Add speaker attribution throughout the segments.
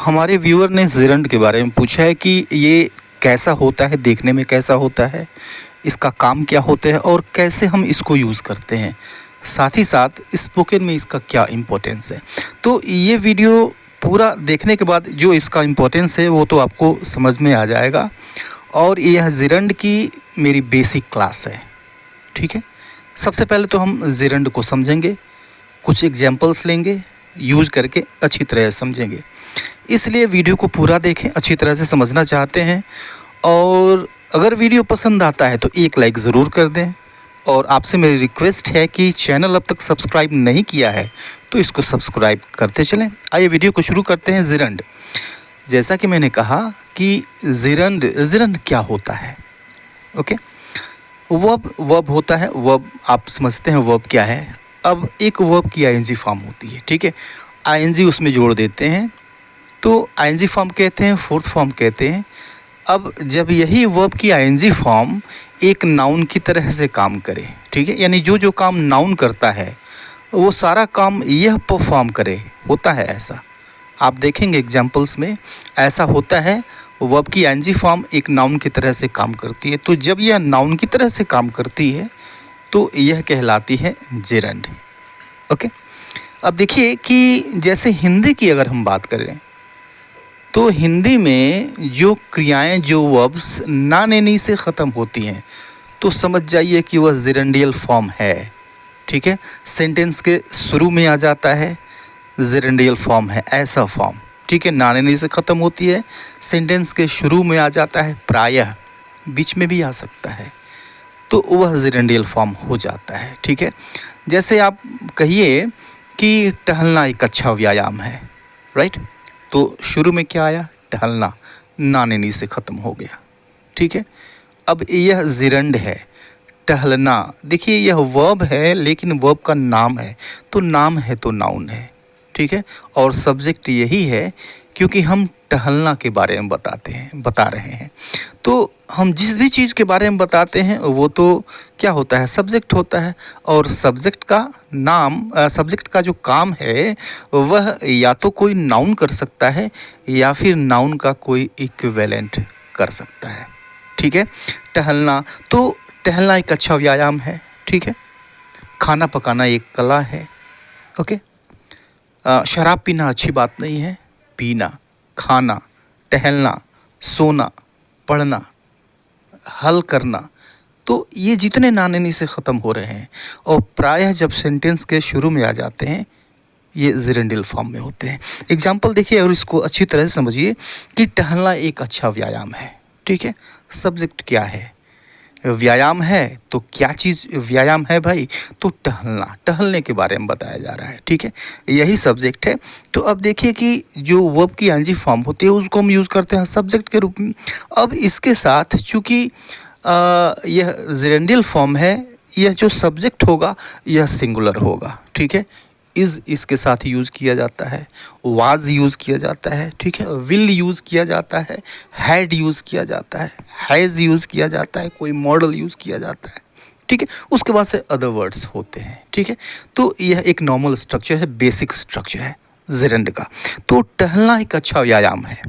Speaker 1: हमारे व्यूअर ने जिरंड के बारे में पूछा है कि ये कैसा होता है, देखने में कैसा होता है, इसका काम क्या होता है और कैसे हम इसको यूज़ करते हैं, साथ ही साथ स्पोकन में इसका क्या इम्पोर्टेंस है। तो ये वीडियो पूरा देखने के बाद जो इसका इम्पोर्टेंस है वो तो आपको समझ में आ जाएगा। और यह जिरंड की मेरी बेसिक क्लास है, ठीक है। सबसे पहले तो हम जिरंड को समझेंगे, कुछ एग्जाम्पल्स लेंगे, यूज करके अच्छी तरह समझेंगे। इसलिए वीडियो को पूरा देखें, अच्छी तरह से समझना चाहते हैं। और अगर वीडियो पसंद आता है तो एक लाइक ज़रूर कर दें। और आपसे मेरी रिक्वेस्ट है कि चैनल अब तक सब्सक्राइब नहीं किया है तो इसको सब्सक्राइब करते चलें। आइए वीडियो को शुरू करते हैं। जिरंड, जैसा कि मैंने कहा कि जिरंड क्या होता है। ओके, वर्ब होता है। वर्ब आप समझते हैं वर्ब क्या है। अब एक वर्ब की आईएनजी फॉर्म होती है, ठीक है। आईएनजी उसमें जोड़ देते हैं तो आईएनजी फॉर्म कहते हैं, फोर्थ फॉर्म कहते हैं। अब जब यही वर्ब की आईएनजी फॉर्म एक नाउन की तरह से काम करे, ठीक है, यानी जो जो काम नाउन करता है वो सारा काम यह परफॉर्म करे, होता है ऐसा। आप देखेंगे एग्जाम्पल्स में ऐसा होता है। वर्ब की आईएनजी फॉर्म एक नाउन की तरह से काम करती है, तो जब यह नाउन की तरह से काम करती है तो यह कहलाती है जिरंड। ओके, अब देखिए कि जैसे हिंदी की अगर हम बात करें तो हिंदी में जो क्रियाएं, जो वर्ब्स ना नेनी से ख़त्म होती हैं तो समझ जाइए कि वह जिरंडियल फॉर्म है, ठीक है। सेंटेंस के शुरू में आ जाता है, जिरंडियल फॉर्म है ऐसा फॉर्म, ठीक है। ना नेनी से ख़त्म होती है, सेंटेंस के शुरू में आ जाता है, प्रायः बीच में भी आ सकता है, तो वह जिरंडियल फॉर्म हो जाता है, ठीक है। जैसे आप कहिए कि टहलना एक अच्छा व्यायाम है, राइट। तो शुरू में क्या आया, टहलना, नानेनी से ख़त्म हो गया, ठीक है। अब यह जिरंड है, टहलना। देखिए यह वर्ब है लेकिन वर्ब का नाम है, तो नाम है तो नाउन है, ठीक है। और सब्जेक्ट यही है क्योंकि हम टहलना के बारे में बता रहे हैं। तो हम जिस भी चीज़ के बारे में बताते हैं वो तो क्या होता है, सब्जेक्ट होता है। और सब्जेक्ट का नाम, सब्जेक्ट का जो काम है वह या तो कोई नाउन कर सकता है या फिर नाउन का कोई इक्विवेलेंट कर सकता है, ठीक है। टहलना, तो टहलना एक अच्छा व्यायाम है, ठीक है। खाना पकाना एक कला है, ओके। शराब पीना अच्छी बात नहीं है, पीना, खाना, टहलना, सोना, पढ़ना, हल करना, तो ये जितने नानेनी से ख़त्म हो रहे हैं और प्रायः जब सेंटेंस के शुरू में आ जाते हैं ये जिरंडियल फॉर्म में होते हैं। एग्जाम्पल देखिए और इसको अच्छी तरह से समझिए कि टहलना एक अच्छा व्यायाम है, ठीक है। सब्जेक्ट क्या है, व्यायाम है, तो क्या चीज़ व्यायाम है भाई, तो टहलना, टहलने के बारे में बताया जा रहा है, ठीक है। यही सब्जेक्ट है। तो अब देखिए कि जो वर्ब की आईएनजी फॉर्म होती है उसको हम यूज़ करते हैं सब्जेक्ट के रूप में। अब इसके साथ चूँकि यह जिरंडियल फॉर्म है, यह जो सब्जेक्ट होगा यह सिंगुलर होगा, ठीक है। इज़ इसके साथ यूज़ किया जाता है, वाज यूज़ किया जाता है, ठीक है। विल यूज़ किया जाता है, हैड यूज़ किया जाता है, हैज़ यूज़ किया जाता है, कोई मॉडल यूज़ किया जाता है, ठीक है। उसके बाद से अदर वर्ड्स होते हैं, ठीक है। तो यह एक नॉर्मल स्ट्रक्चर है, बेसिक स्ट्रक्चर है जिरंड का। तो टहलना एक अच्छा व्यायाम है,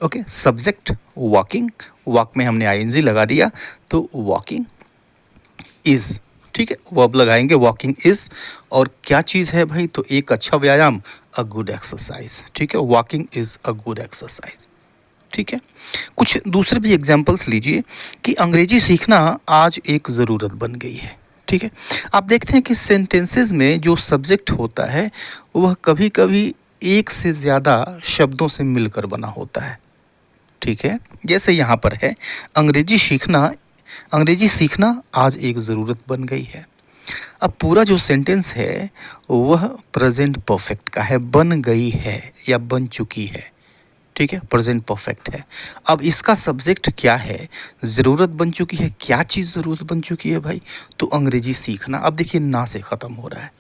Speaker 1: ओके। सब्जेक्ट वॉकिंग, वॉक में हमने आईएनजी लगा दिया तो वॉकिंग इज़, ठीक है। वर्ब लगाएंगे वॉकिंग इज़। और क्या चीज़ है भाई, तो एक अच्छा व्यायाम, अ गुड एक्सरसाइज, ठीक है। Walking is a good exercise, ठीक है। कुछ दूसरे भी एग्जाम्पल्स लीजिए कि अंग्रेजी सीखना आज एक ज़रूरत बन गई है, ठीक है। आप देखते हैं कि सेंटेंसेस में जो सब्जेक्ट होता है वह कभी कभी एक से ज़्यादा शब्दों से मिलकर बना होता है, ठीक है। जैसे यहाँ पर है अंग्रेजी सीखना आज एक ज़रूरत बन गई है। अब पूरा जो सेंटेंस है वह प्रेजेंट परफेक्ट का है, बन गई है या बन चुकी है, ठीक है। प्रेजेंट परफेक्ट है। अब इसका सब्जेक्ट क्या है, ज़रूरत बन चुकी है। क्या चीज़ ज़रूरत बन चुकी है भाई, तो अंग्रेजी सीखना। अब देखिए ना से ख़त्म हो रहा है,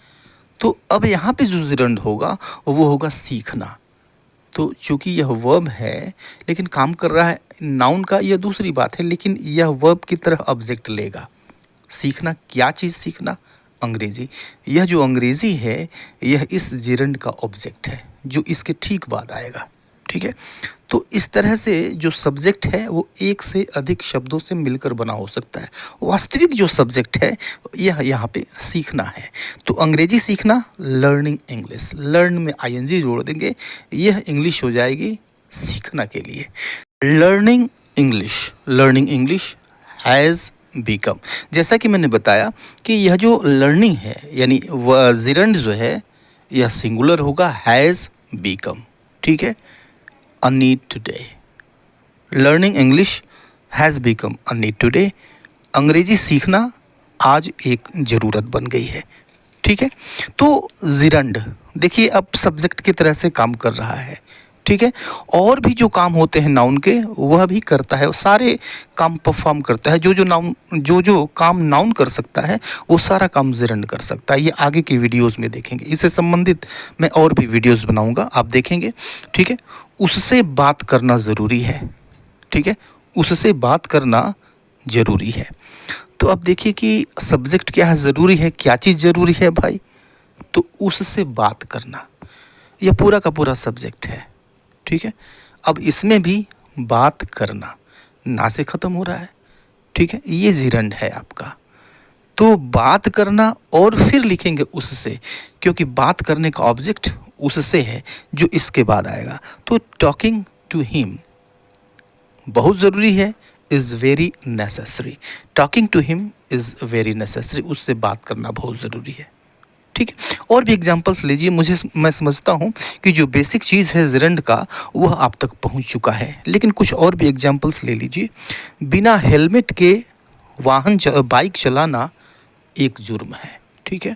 Speaker 1: तो अब यहाँ पे जो जिरंड होगा वो होगा सीखना। तो चूँकि यह वर्ब है लेकिन काम कर रहा है नाउन का, यह दूसरी बात है, लेकिन यह वर्ब की तरह ऑब्जेक्ट लेगा। सीखना, क्या चीज़ सीखना, अंग्रेज़ी। यह जो अंग्रेज़ी है यह इस जिरंड का ऑब्जेक्ट है, जो इसके ठीक बाद आएगा। ठीक है, तो इस तरह से जो सब्जेक्ट है वो एक से अधिक शब्दों से मिलकर बना हो सकता है। वास्तविक जो सब्जेक्ट है यह यहाँ पे सीखना है। तो अंग्रेजी सीखना, लर्निंग इंग्लिश, लर्न में आईएनजी जोड़ देंगे, यह इंग्लिश हो जाएगी सीखना के लिए। लर्निंग इंग्लिश हैज़ बिकम, जैसा कि मैंने बताया कि यह जो लर्निंग है यानी वह जिरंड जो है यह सिंगुलर होगा, हैज़ बिकम। ठीक है, a need today, learning English has become a need today, अंग्रेजी सीखना आज एक ज़रूरत बन गई है। ठीक है, तो जिरंड देखिए अब सब्जेक्ट की तरह से काम कर रहा है। ठीक है, और भी जो काम होते हैं नाउन के वह भी करता है, सारे काम परफॉर्म करता है। जो काम नाउन कर सकता है वो सारा काम जिरंड कर सकता है। ये आगे की वीडियोस में देखेंगे, इससे संबंधित मैं और भी वीडियोस बनाऊंगा, आप देखेंगे। ठीक है, उससे बात करना ज़रूरी है। ठीक है, उससे बात करना ज़रूरी है। तो अब देखिए कि सब्जेक्ट क्या है, ज़रूरी है, क्या चीज़ ज़रूरी है भाई, तो उससे बात करना, यह पूरा का पूरा सब्जेक्ट है। ठीक है, अब इसमें भी बात करना ना से ख़त्म हो रहा है। ठीक है, ये जिरंड है आपका। तो बात करना और फिर लिखेंगे उससे, क्योंकि बात करने का ऑब्जेक्ट उससे है जो इसके बाद आएगा। तो टॉकिंग टू हिम बहुत ज़रूरी है, is very necessary. Talking to him is very necessary, उससे बात करना बहुत ज़रूरी है। ठीक है, और भी एग्जांपल्स लीजिए। मैं समझता हूँ कि जो बेसिक चीज़ है जिरंड का वह आप तक पहुँच चुका है, लेकिन कुछ और भी एग्जांपल्स ले लीजिए। बिना हेलमेट के बाइक चलाना एक जुर्म है। ठीक है,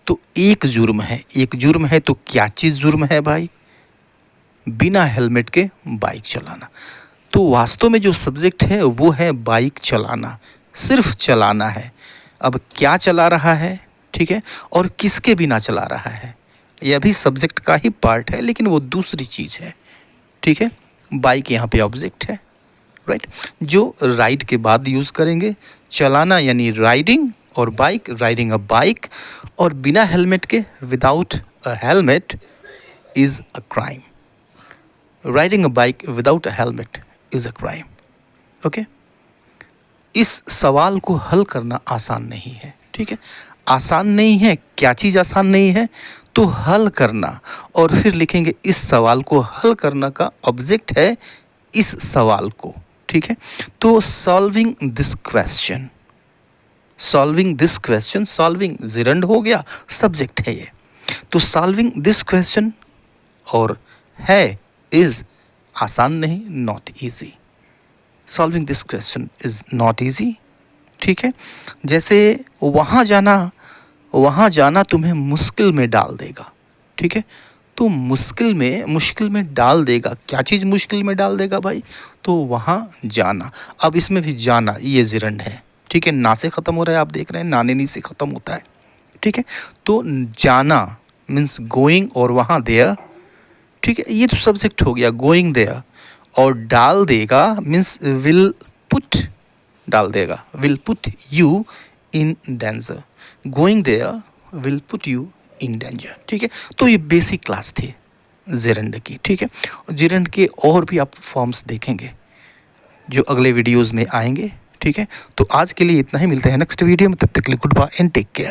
Speaker 1: तो एक जुर्म है तो क्या चीज़ जुर्म है भाई? बिना हेलमेट के बाइक चलाना। तो वास्तव में जो सब्जेक्ट है वो है बाइक चलाना, सिर्फ चलाना है। अब क्या चला रहा है, ठीक है, और किसके बिना चला रहा है, यह भी सब्जेक्ट का ही पार्ट है, लेकिन वो दूसरी चीज़ है। ठीक है, बाइक यहाँ पे ऑब्जेक्ट है, राइट, जो राइड के बाद यूज़ करेंगे। चलाना यानी राइडिंग, और बाइक, राइडिंग अ बाइक, और बिना हेलमेट के, without a helmet is a crime. Riding a bike without a helmet is a crime. Okay, इस सवाल को हल करना आसान नहीं है। ठीक है, आसान नहीं है, क्या चीज़ आसान नहीं है? तो हल करना, और फिर लिखेंगे इस सवाल को हल करना का ऑब्जेक्ट है इस सवाल को। ठीक है, तो solving this question, solving gerund हो गया, सब्जेक्ट है ये। तो सॉल्विंग दिस क्वेश्चन और है इज आसान नहीं, not easy. Solving this question is not easy. ठीक है, जैसे वहाँ जाना तुम्हें मुश्किल में डाल देगा। ठीक है, तो मुश्किल में डाल देगा, क्या चीज़ मुश्किल में डाल देगा भाई? तो वहाँ जाना। अब इसमें भी जाना ये जिरंड है। ठीक है, ना से ख़त्म हो रहा है, आप देख रहे हैं, नाने नी से ख़त्म होता है। ठीक है, तो जाना मीन्स गोइंग, और वहाँ देयर। ठीक है, ये तो सब्जेक्ट हो गया, गोइंग देयर। और डाल देगा मीन्स विल पुट, डाल देगा, will put you in danger. Going there will put you in danger. ठीक है, तो ये बेसिक क्लास थी जिरंड की। ठीक है, जिरंड के और भी आप फॉर्म्स देखेंगे जो अगले वीडियोस में आएंगे। ठीक है, तो आज के लिए इतना ही, मिलते हैं नेक्स्ट वीडियो में, तब तक के लिए goodbye and take care.